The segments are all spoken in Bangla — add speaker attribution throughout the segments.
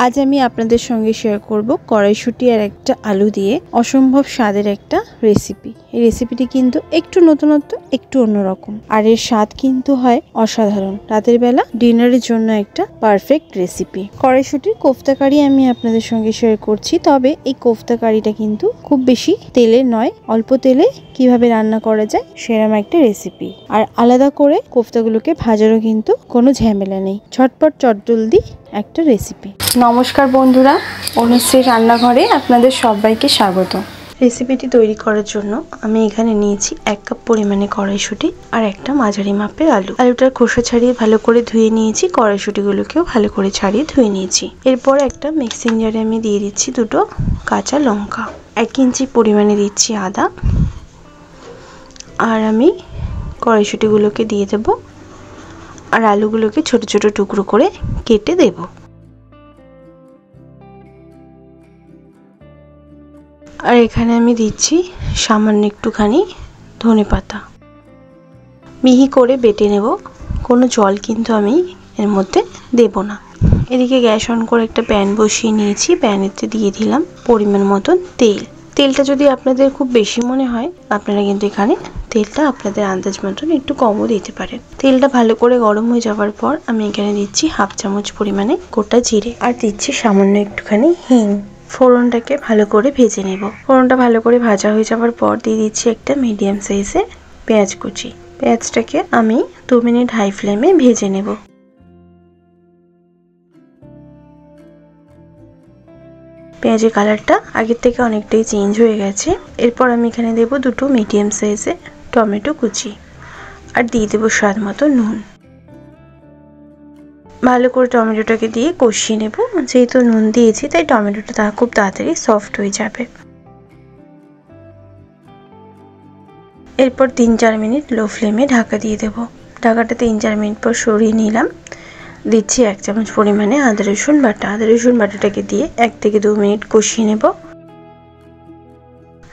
Speaker 1: আজ আমি আপনাদের সঙ্গে শেয়ার করব কড়াইশুঁটি আর একটা আলু দিয়ে অসম্ভব স্বাদের একটা রেসিপি। এই রেসিপিটি কিন্তু একটু নতুনত্ব, একটু অন্যরকম, আর এর স্বাদ কিন্তু হয় অসাধারণ। রাতের বেলা ডিনারের জন্য একটা পারফেক্ট রেসিপি। কড়াইশুঁটির কোফতা কারি আমি আপনাদের সঙ্গে শেয়ার করছি, তবে এই কোফতা কারিটা কিন্তু খুব বেশি তেলে নয়, অল্প তেলে কিভাবে রান্না করা যায় সেরকম একটা রেসিপি। আর আলাদা করে কোফতাগুলোকে ভাজারও কিন্তু কোনো ঝামেলা নেই, ঝটপট চটজলদি একটা রেসিপি। নমস্কার বন্ধুরা, অনুশ্রী রান্নাঘরে আপনাদের সবাইকে স্বাগত। রেসিপিটি তৈরি করার জন্য আমি এখানে নিয়েছি 1 কাপ পরিমাণে কড়াইশুঁটি আর একটা মাঝারি মাপের আলু। আলুটার খোসা ছাড়িয়ে ভালো করে ধুয়ে নিয়েছি, কড়াইশুঁটিগুলোকেও ভালো করে ছাড়িয়ে ধুয়ে নিয়েছি। এরপর একটা মিক্সিং জারে আমি দিয়ে দিচ্ছি 2টো কাঁচা লঙ্কা, 1 ইঞ্চি পরিমাণে দিচ্ছি আদা, আর আমি কড়াইশুঁটিগুলোকে দিয়ে দেব আর আলুগুলোকে ছোট ছোট টুকরো করে কেটে দেব। আর এখানে আমি দিচ্ছি সামান্য একটুখানি ধনেপাতা, মিহি করে বেটে নেব, কোনো জল কিন্তু আমি এর মধ্যে দেব না। এদিকে গ্যাস অন করে একটা প্যান বসিয়ে নিয়েছি, প্যানেতে দিয়ে দিলাম পরিমাণ মতন তেল। তেলটা যদি আপনাদের খুব বেশি মনে হয় আপনারা কিন্তু এখানে তেলটা আপনাদের আন্দাজ মতন একটু কমও দিতে পারেন। তেলটা ভালো করে গরম হয়ে যাওয়ার পর আমি এখানে দিচ্ছি 1/2 চামচ পরিমাণে গোটা জিরে, আর দিচ্ছি সামান্য একটুখানি হিং। ফোড়নটাকে ভালো করে ভেজে নেব। ফোড়নটা ভালো করে ভাজা হয়ে যাওয়ার পর দিয়ে দিচ্ছি একটা মিডিয়াম সাইজের পেঁয়াজ কুচি। পেঁয়াজটাকে আমি 2 মিনিট হাই ফ্লেমে ভেজে নেব। পেঁয়াজের কালারটা আগের থেকে অনেকটাই চেঞ্জ হয়ে গেছে। এরপর আমি এখানে দেব 2টো মিডিয়াম সাইজের টমেটো কুচি, আর দিয়ে দেবো স্বাদ মতো নুন। ভালো করে টমেটোটাকে দিয়ে কষিয়ে নেব। যেহেতু নুন দিয়েছি তাই টমেটোটা খুব তাড়াতাড়ি সফট হয়ে যাবে। এরপর 3-4 মিনিট লো ফ্লেমে ঢাকা দিয়ে দেব। ঢাকাটা 3-4 মিনিট পর সরিয়ে নিলাম। দিচ্ছি 1 চামচ পরিমাণে আদা রসুন বাটা। আদা রসুন বাটাটাকে দিয়ে 1 থেকে 2 মিনিট কষিয়ে নেব।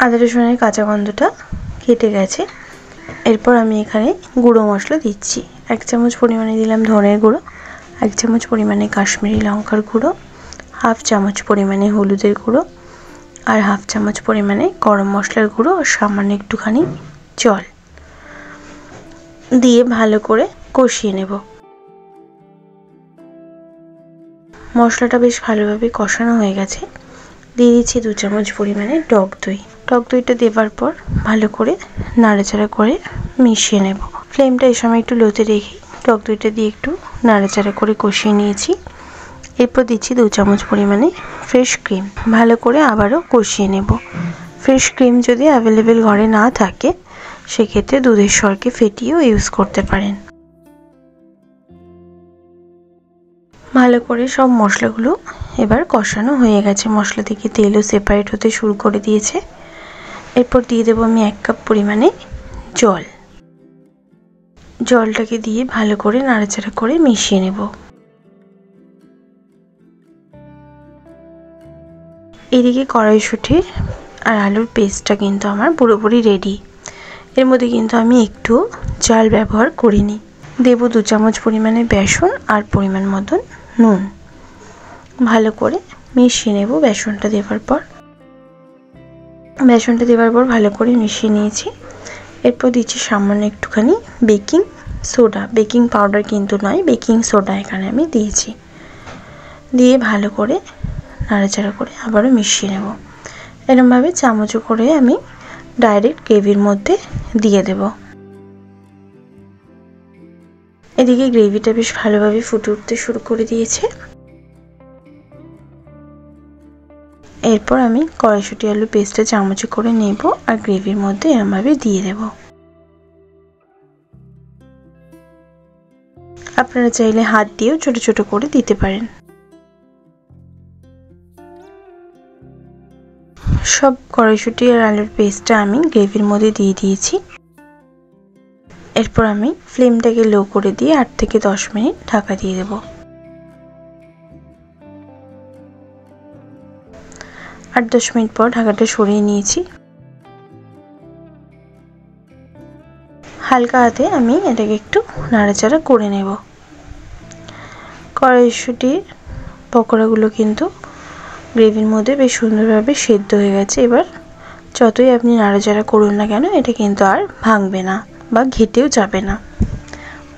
Speaker 1: আদা রসুনের কাঁচা গন্ধটা কেটে গেছে। এরপর আমি এখানে গুঁড়ো মশলা দিচ্ছি। 1 চামচ পরিমাণে দিলাম ধনের গুঁড়ো, 1 চামচ পরিমাণে কাশ্মীরি লঙ্কার গুঁড়ো, 1/2 চামচ পরিমাণে হলুদের গুঁড়ো, আর 1/2 চামচ পরিমাণে গরম মশলার গুঁড়ো, আর সামান্য একটুখানি জল দিয়ে ভালো করে কষিয়ে নেব। মশলাটা বেশ ভালোভাবে কষানো হয়ে গেছে। দিয়ে দিচ্ছি 2 চামচ পরিমাণে টক দই। টক দইটা দেওয়ার পর ভালো করে নাড়াচাড়া করে মিশিয়ে নেব। ফ্লেমটা এই সময় একটু লোতে রেখে টক দইটা দিয়ে একটু নাড়াচাড়া করে কষিয়ে নিয়েছি। এরপর দিচ্ছি 2 চামচ পরিমাণে ফ্রেশ ক্রিম। ভালো করে আবারও কষিয়ে নেব। ফ্রেশ ক্রিম যদি অ্যাভেলেবেল ঘরে না থাকে সেক্ষেত্রে দুধের সরকে ফেটিয়েও ইউজ করতে পারেন। ভালো করে সব মশলাগুলো এবার কষানো হয়ে গেছে। মশলা থেকে তেলও সেপারেট হতে শুরু করে দিয়েছে। এরপর দিয়ে দেবো আমি 1 কাপ পরিমাণে জল। জলটাকে দিয়ে ভালো করে নাড়াচাড়া করে মিশিয়ে নেব। এদিকে কড়াইশুঁটির আর আলুর পেস্টটা কিন্তু আমার পুরোপুরি রেডি। এর মধ্যে কিন্তু আমি একটু চাল ব্যবহার করিনি। দেব 2 চামচ পরিমাণে বেসন আর পরিমাণ মতন নুন। ভালো করে মিশিয়ে নেব। বেসনটা দেওয়ার পর ভালো করে মিশিয়ে নিয়েছি। এরপর দিচ্ছি সামান্য একটুখানি বেকিং সোডা। বেকিং পাউডার কিন্তু নয়, বেকিং সোডা এখানে আমি দিয়েছি। দিয়ে ভালো করে নাড়াচাড়া করে আবারও মিশিয়ে নেব। এরকমভাবে চামচে করে আমি ডাইরেক্ট গ্রেভির মধ্যে দিয়ে দেব। এদিকে গ্রেভিটা বেশ ভালোভাবে ফুটে উঠতে শুরু করে দিয়েছে। এরপর আমি কড়াইশুঁটি আলু পেস্টটা চামচে করে নেব আর গ্রেভির মধ্যে এরকমভাবে দিয়ে দেব। আপনারা চাইলে হাত দিয়েও ছোট ছোট করে দিতে পারেন। সব কড়াইশুঁটি আর আলুর পেস্টটা আমি গ্রেভির মধ্যে দিয়ে দিয়েছি। এরপর আমি ফ্লেমটাকে লো করে দিয়ে 8 থেকে 10 মিনিট ঢাকা দিয়ে দেব। 8-10 মিনিট পর ঢাকাটা সরিয়ে নিয়েছি। হালকা হাতে আমি এটাকে একটু নাড়াচাড়া করে নেব। কড়াইশুঁটির পকোড়াগুলো কিন্তু গ্রেভির মধ্যে বেশ সুন্দরভাবে সেদ্ধ হয়ে গেছে। এবার যতই আপনি নাড়াচাড়া করুন না কেন এটা কিন্তু আর ভাঙবে না বা ঘেটেও যাবে না।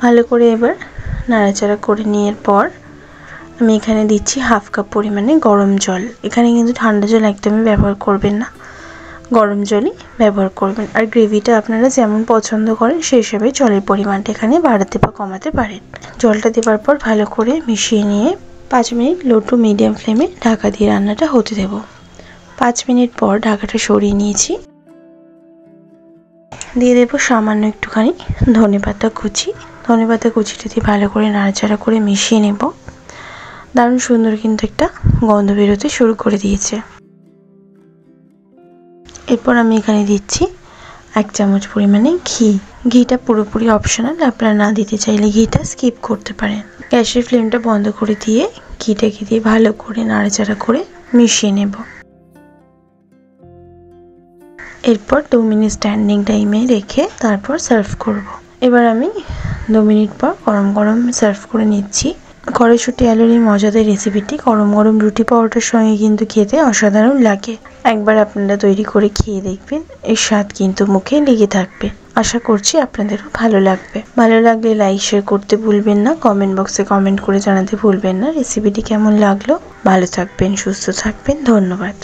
Speaker 1: ভালো করে এবার নাড়াচাড়া করে নেওয়ার পর আমি এখানে দিচ্ছি 1/2 কাপ পরিমাণে গরম জল। এখানে কিন্তু ঠান্ডা জল একদমই ব্যবহার করবেন না, গরম জলই ব্যবহার করবেন। আর গ্রেভিটা আপনারা যেমন পছন্দ করেন সেই হিসেবে জলের পরিমাণটা এখানে বাড়াতে বা কমাতে পারেন। জলটা দেওয়ার পর ভালো করে মিশিয়ে নিয়ে 5 মিনিট লো টু মিডিয়াম ফ্লেমে ঢাকা দিয়ে রান্নাটা হতে দেব। 5 মিনিট পর ঢাকাটা সরিয়ে নিয়েছি। দিয়ে দেব সামান্য একটুখানি ধনেপাতা কুচি। ধনেপাতা কুচিটা দিয়ে ভালো করে নাড়াচাড়া করে মিশিয়ে নেব। দারুণ সুন্দর কিন্তু একটা গন্ধ বেরোতে শুরু করে দিয়েছে। এরপর আমি এখানে দিচ্ছি 1 চামচ পরিমাণে ঘি। ঘিটা পুরোপুরি অপশনাল, আপনারা না দিতে চাইলে ঘিটা স্কিপ করতে পারেন। গ্যাসের ফ্লেমটা বন্ধ করে দিয়ে ঘিটাকে দিয়ে ভালো করে নাড়াচাড়া করে মিশিয়ে নেব। এরপর 2 মিনিট স্ট্যান্ডিং টাইমে রেখে তারপর সার্ভ করব। এবার আমি 2 মিনিট পর গরম গরম সার্ভ করে নিচ্ছি। কড়াইশুঁটি আলুর এই মজাদার রেসিপিটি গরম গরম রুটি পরোটার সঙ্গে কিন্তু খেতে অসাধারণ লাগে। একবার আপনারা তৈরি করে খেয়ে দেখবেন, এর স্বাদ কিন্তু মুখে লেগে থাকবে। আশা করছি আপনাদেরও ভালো লাগবে। ভালো লাগলে লাইক শেয়ার করতে ভুলবেন না, কমেন্ট বক্সে কমেন্ট করে জানাতে ভুলবেন না রেসিপিটি কেমন লাগলো। ভালো থাকবেন, সুস্থ থাকবেন, ধন্যবাদ।